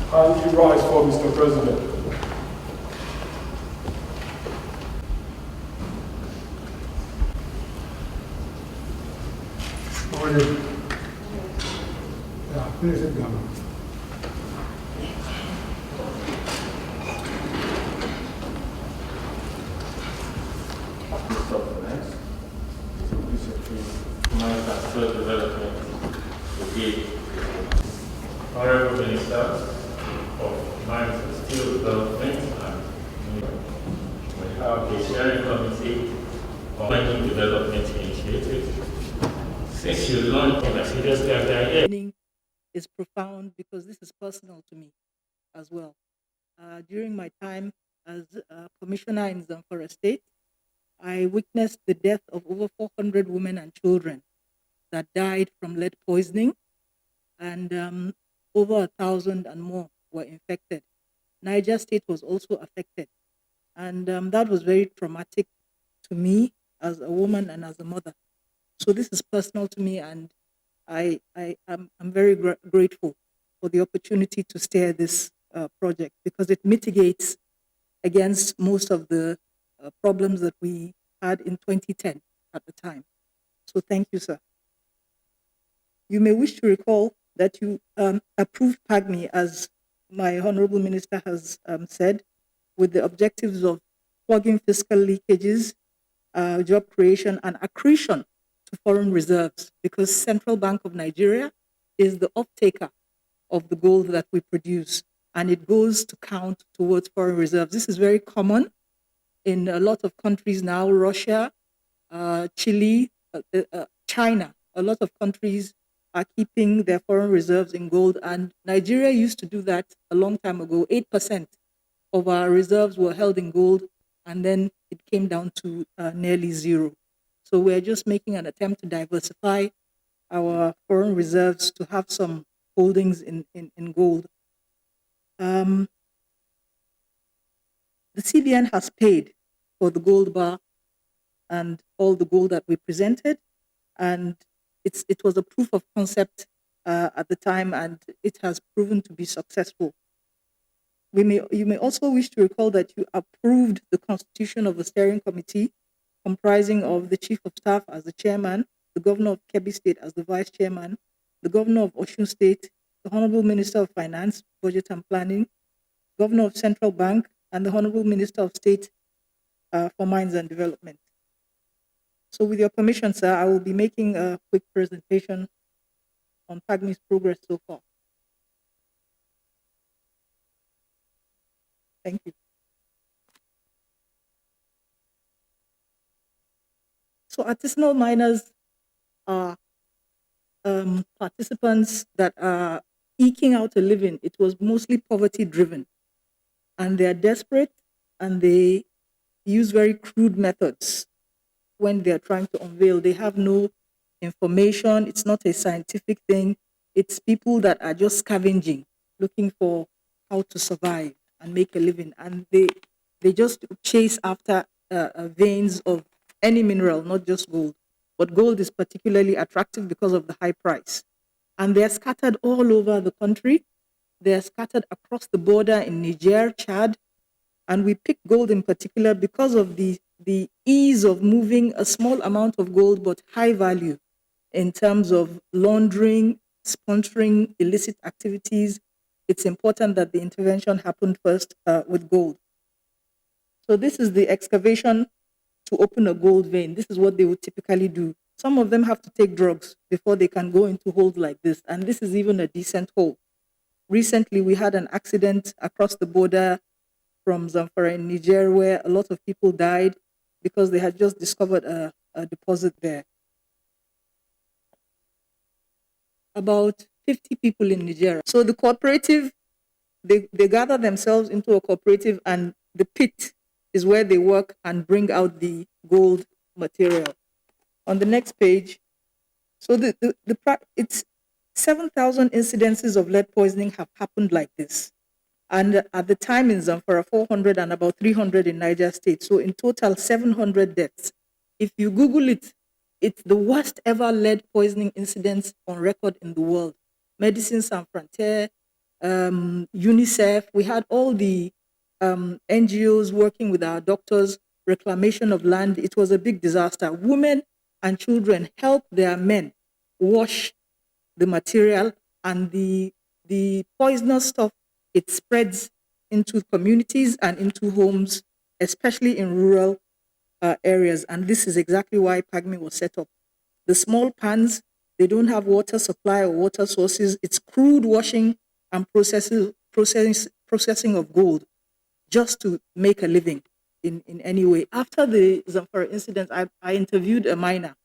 Kindly rise for Mr. President. Morning. Yeah, please sit down. Mr. Finance, Finance and Social Development, the Honorable Minister of Mines and Steel Development, and we have the Steering Committee on Mining Development Initiative. Since you launched in a serious campaign, is profound because this is personal to me as well. During my time as commissioner in Zamfara State, I witnessed the death of over 400 women and children that died from lead poisoning, and over 1,000 and more were infected. Niger State was also affected, and that was very traumatic to me as a woman and as a mother. So this is personal to me, and I'm very grateful for the opportunity to steer this project because it mitigates against most of the problems that we had in 2010 at the time. So thank you, sir. You may wish to recall that you approved PAGMI, as my honorable minister has said, with the objectives of plugging fiscal leakages, job creation, and accretion to foreign reserves, because Central Bank of Nigeria is the off-taker of the gold that we produce, and it goes to count towards foreign reserves. This is very common in a lot of countries now, Russia, Chile, China. A lot of countries are keeping their foreign reserves in gold, and Nigeria used to do that a long time ago. 8% of our reserves were held in gold, and then it came down to nearly zero. So we're just making an attempt to diversify our foreign reserves to have some holdings in gold. The CBN has paid for the gold bar and all the gold that we presented, and it was a proof of concept at the time, and it has proven to be successful. You may also wish to recall that you approved the constitution of the steering committee, comprising of the Chief of Staff as the chairman, the Governor of Kebbi State as the vice chairman, the Governor of Osun State, the Honorable Minister of Finance, Budget and Planning, Governor of Central Bank, and the Honorable Minister of State for Mines and Development. So with your permission, sir, I will be making a quick presentation on PAGMI's progress so far. Thank you. So artisanal miners are participants that are eking out a living. It was mostly poverty driven, and they are desperate, and they use very crude methods when they are trying to unveil. They have no information. It's not a scientific thing. It's people that are just scavenging, looking for how to survive and make a living. And they just chase after veins of any mineral, not just gold. But gold is particularly attractive because of the high price. And they're scattered all over the country. They're scattered across the border in Niger, Chad. And we pick gold in particular because of the ease of moving a small amount of gold, but high value in terms of laundering, sponsoring illicit activities. It's important that the intervention happened first with gold. So this is the excavation to open a gold vein. This is what they would typically do. Some of them have to take drugs before they can go into holes like this. And this is even a decent hole. Recently, we had an accident across the border from Zamfara in Niger where a lot of people died because they had just discovered a deposit there. About 50 people in Nigeria. So the cooperative, they gather themselves into a cooperative, and the pit is where they work and bring out the gold material. On the next page, so it's 7,000 incidences of lead poisoning have happened like this. And at the time in Zamfara, 400 and about 300 in Niger State. So in total, 700 deaths. If you Google it, it's the worst ever lead poisoning incidents on record in the world. Medicine Sans Frontières, UNICEF. We had all the NGOs working with our doctors, reclamation of land. It was a big disaster. Women and children helped their men wash the material, and the poisonous stuff, it spreads into communities and into homes, especially in rural areas. And this is exactly why PAGMI was set up. The small pans, they don't have water supply or water sources. It's crude washing and processing of gold just to make a living in any way. After the Zamfara incident, I interviewed a miner,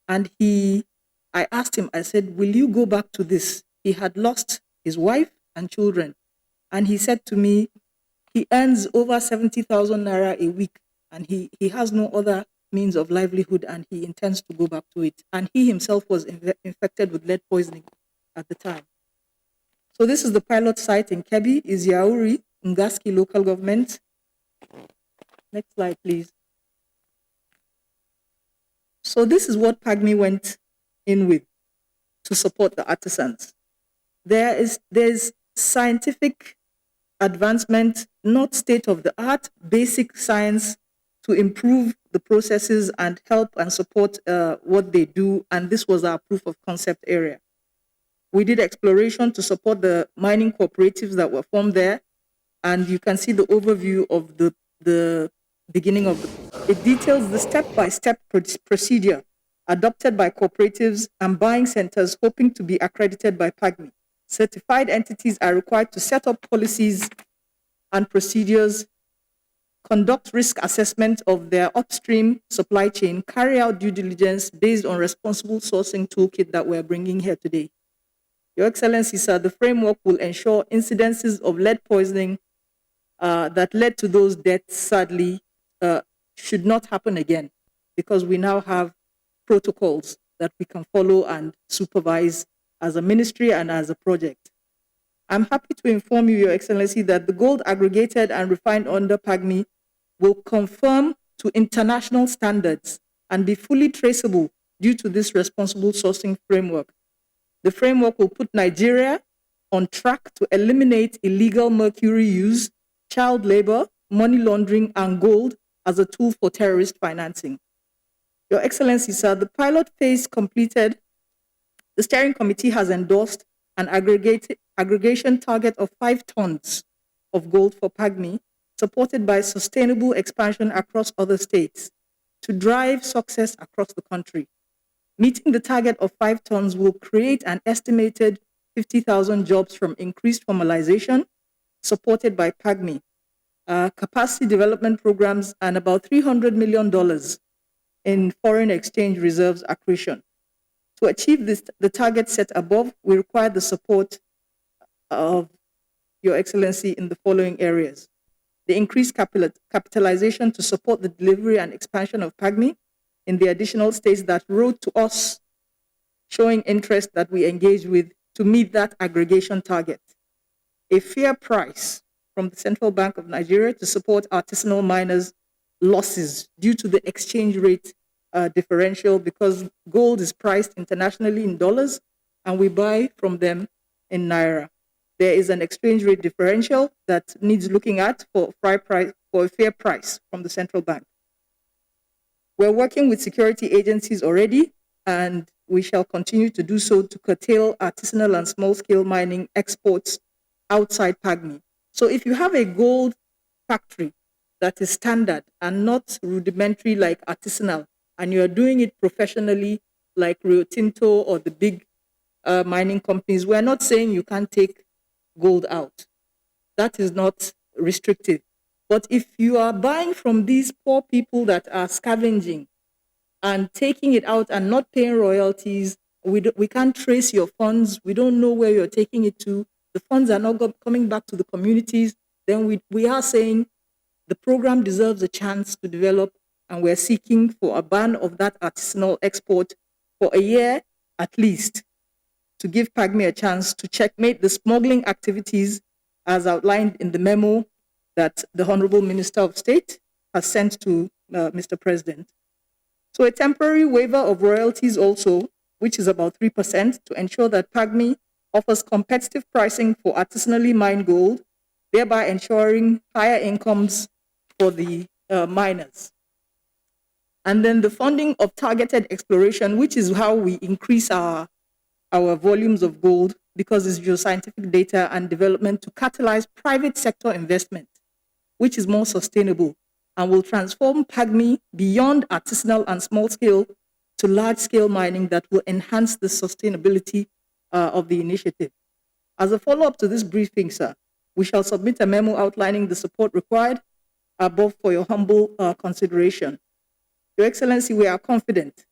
and I asked him, I said, will you go back to this? He had lost his wife and children. And he said to me, he earns over 70,000 naira a week, and he has no other means of livelihood, and he intends to go back to it. And he himself was infected with lead poisoning at the time. So this is the pilot site in Kebbi, Yauri, Ngaski local government. Next slide, please. So this is what PAGMI went in with to support the artisans. There's scientific advancement, not state of the art, basic science to improve the processes and help and support what they do. And this was our proof of concept area. We did exploration to support the mining cooperatives that were formed there. And you can see the overview of the beginning of it details the step-by-step procedure adopted by cooperatives and buying centers hoping to be accredited by PAGMI. Certified entities are required to set up policies and procedures, conduct risk assessment of their upstream supply chain, carry out due diligence based on responsible sourcing toolkit that we're bringing here today. Your Excellency, sir, the framework will ensure incidences of lead poisoning that led to those deaths, sadly, should not happen again, because we now have protocols that we can follow and supervise as a ministry and as a project. I'm happy to inform you, Your Excellency, that the gold aggregated and refined under PAGMI will conform to international standards and be fully traceable due to this responsible sourcing framework. The framework will put Nigeria on track to eliminate illegal mercury use, child labor, money laundering, and gold as a tool for terrorist financing. Your Excellency, sir, the pilot phase completed. The steering committee has endorsed an aggregation target of 5 tons of gold for PAGMI, supported by sustainable expansion across other states to drive success across the country. Meeting the target of 5 tons will create an estimated 50,000 jobs from increased formalization, supported by PAGMI, capacity development programs, and about $300 million in foreign exchange reserves accretion. To achieve this, the target set above, we require the support of Your Excellency in the following areas: the increased capitalization to support the delivery and expansion of PAGMI in the additional states that wrote to us showing interest that we engage with to meet that aggregation target. A fair price from the Central Bank of Nigeria to support artisanal miners' losses due to the exchange rate differential, because gold is priced internationally in dollars and we buy from them in naira. There is an exchange rate differential that needs looking at for a fair price from the central bank. We're working with security agencies already, and we shall continue to do so to curtail artisanal and small-scale mining exports outside PAGMI. So if you have a gold factory that is standard and not rudimentary like artisanal, and you are doing it professionally like Rio Tinto or the big mining companies, we're not saying you can't take gold out. That is not restrictive. But if you are buying from these poor people that are scavenging and taking it out and not paying royalties, we can't trace your funds. We don't know where you're taking it to. The funds are not coming back to the communities. Then we are saying the program deserves a chance to develop, and we're seeking for a ban of that artisanal export for a year at least, to give PAGMI a chance to checkmate the smuggling activities as outlined in the memo that the Honorable Minister of State has sent to Mr. President. So a temporary waiver of royalties also, which is about 3%, to ensure that PAGMI offers competitive pricing for artisanally mined gold, thereby ensuring higher incomes for the miners. And then the funding of targeted exploration, which is how we increase our volumes of gold, because it's geoscientific data and development to catalyze private sector investment, which is more sustainable and will transform PAGMI beyond artisanal and small scale to large scale mining that will enhance the sustainability of the initiative. As a follow-up to this briefing, sir, we shall submit a memo outlining the support required above for your humble consideration. Your Excellency, we are confident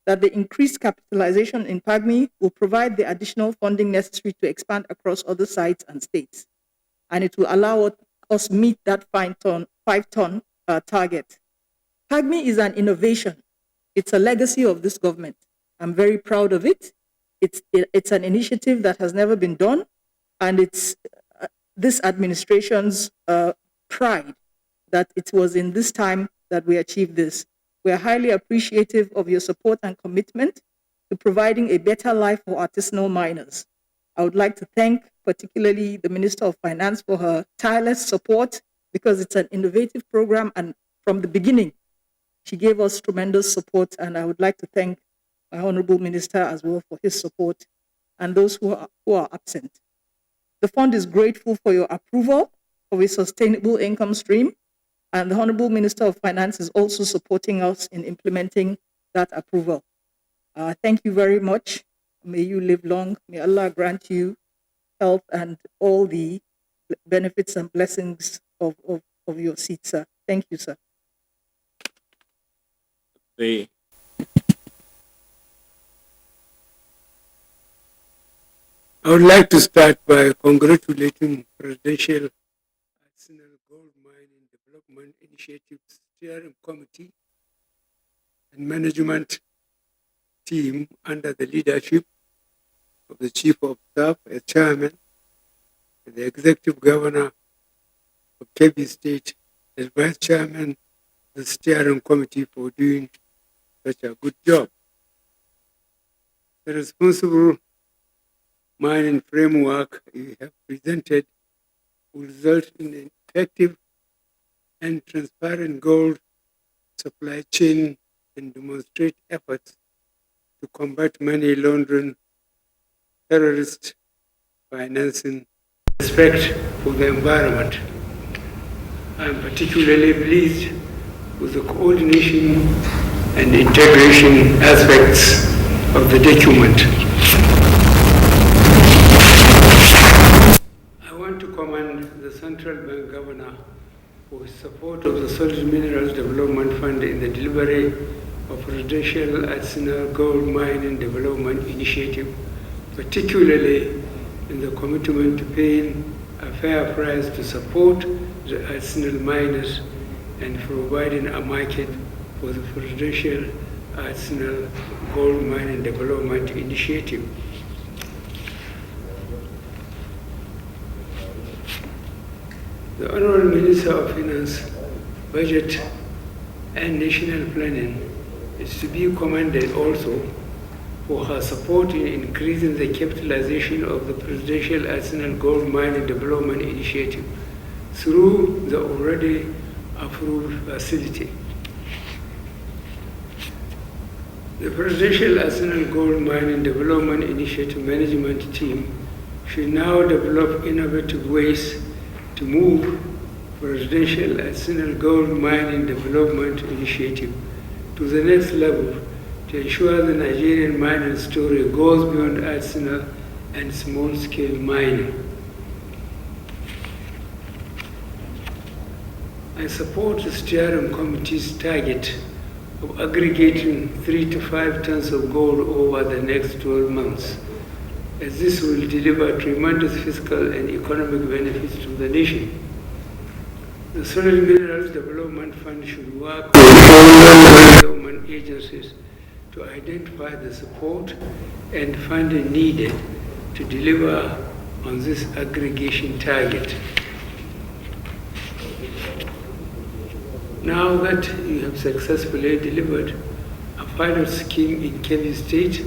that the increased capitalization in PAGMI will provide the additional funding necessary to expand across other sites and states, and it will allow us meet that 5-ton target. PAGMI is an innovation. It's a legacy of this government. I'm very proud of it. It's an initiative that has never been done, and it's this administration's pride that it was in this time that we achieved this. We are highly appreciative of your support and commitment to providing a better life for artisanal miners. I would like to thank particularly the Minister of Finance for her tireless support, because it's an innovative program, and from the beginning, she gave us tremendous support, and I would like to thank my Honorable Minister as well for his support, and those who are absent. The fund is grateful for your approval of a sustainable income stream, and the Honorable Minister of Finance is also supporting us in implementing that approval. Thank you very much. May you live long. May Allah grant you health and all the benefits and blessings of your seat, sir. Thank you, sir. I would like to start by congratulating Presidential Artisanal Gold Mining Development Initiative Steering Committee and Management Team under the leadership of the Chief of Staff as Chairman, and the Executive Governor of Kebbi State as Vice Chairman of the Steering Committee for doing such a good job. The responsible mining framework you have presented will result in an effective and transparent gold supply chain and demonstrate efforts to combat money laundering, terrorist financing, respect for the environment. I am particularly pleased with the coordination and integration aspects of the document. I want to commend the Central Bank Governor for his support of the Solid Minerals Development Fund in the delivery of Presidential Artisanal Gold Mining Development Initiative, particularly in the commitment to paying a fair price to support the artisanal miners and providing a market for the Presidential Artisanal Gold Mining Development Initiative. The Honorable Minister of Finance, Budget and National Planning is to be commended also for her support in increasing the capitalization of the Presidential Artisanal Gold Mining Development Initiative through the already approved facility. The Presidential Artisanal Gold Mining Development Initiative Management Team should now develop innovative ways to move Presidential Artisanal Gold Mining Development Initiative to the next level to ensure the Nigerian mining story goes beyond artisanal and small-scale mining. I support the steering committee's target of aggregating 3 to 5 tons of gold over the next 12 months, as this will deliver tremendous fiscal and economic benefits to the nation. The Solid Minerals Development Fund should work with all government agencies to identify the support and funding needed to deliver on this aggregation target. Now that you have successfully delivered a pilot scheme in Kebbi State,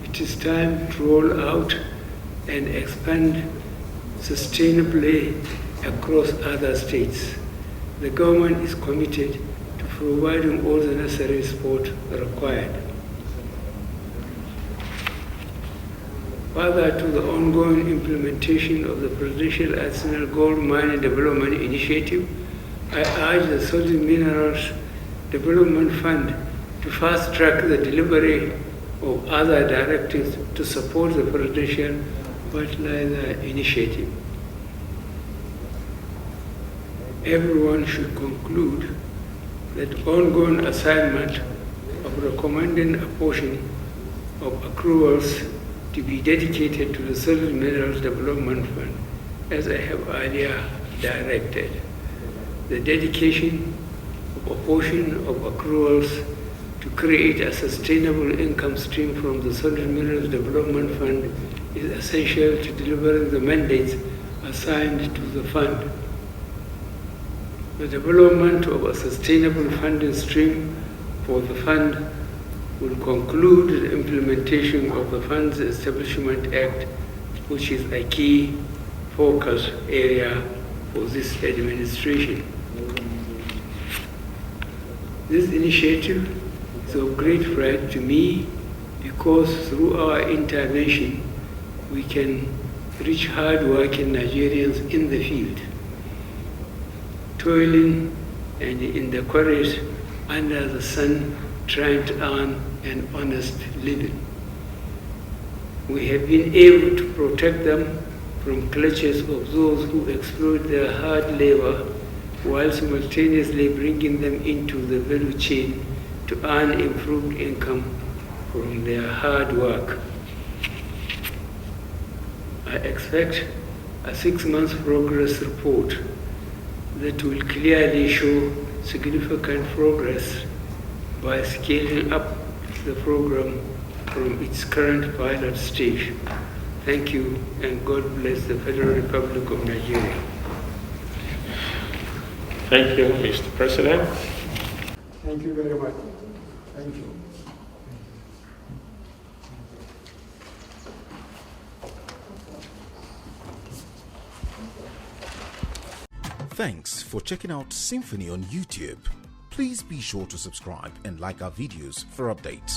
it is time to roll out and expand sustainably across other states. The government is committed to providing all the necessary support required. Further to the ongoing implementation of the Presidential Artisanal Gold Mining Development Initiative, I urge the Solid Minerals Development Fund to fast-track the delivery of other directives to support the Presidential Fertilizer Initiative. Everyone should conclude that ongoing assignment of recommending a portion of accruals to be dedicated to the Solid Minerals Development Fund, as I have earlier directed. The dedication of a portion of accruals to create a sustainable income stream from the Solid Minerals Development Fund is essential to delivering the mandates assigned to the fund. The development of a sustainable funding stream for the fund will conclude the implementation of the Funds Establishment Act, which is a key focus area for this administration. This initiative is of great pride to me because through our intervention, we can reach hard-working Nigerians in the field, toiling and in the quarries under the sun, trying to earn an honest living. We have been able to protect them from clutches of those who exploit their hard labor while simultaneously bringing them into the value chain to earn improved income from their hard work. I expect a 6-month progress report that will clearly show significant progress by scaling up the program from its current pilot stage. Thank you, and God bless the Federal Republic of Nigeria. Thank you, Mr. President. Thank you very much. Thank you. Thanks for checking out SYMFONI on YouTube. Please be sure to subscribe and like our videos for updates.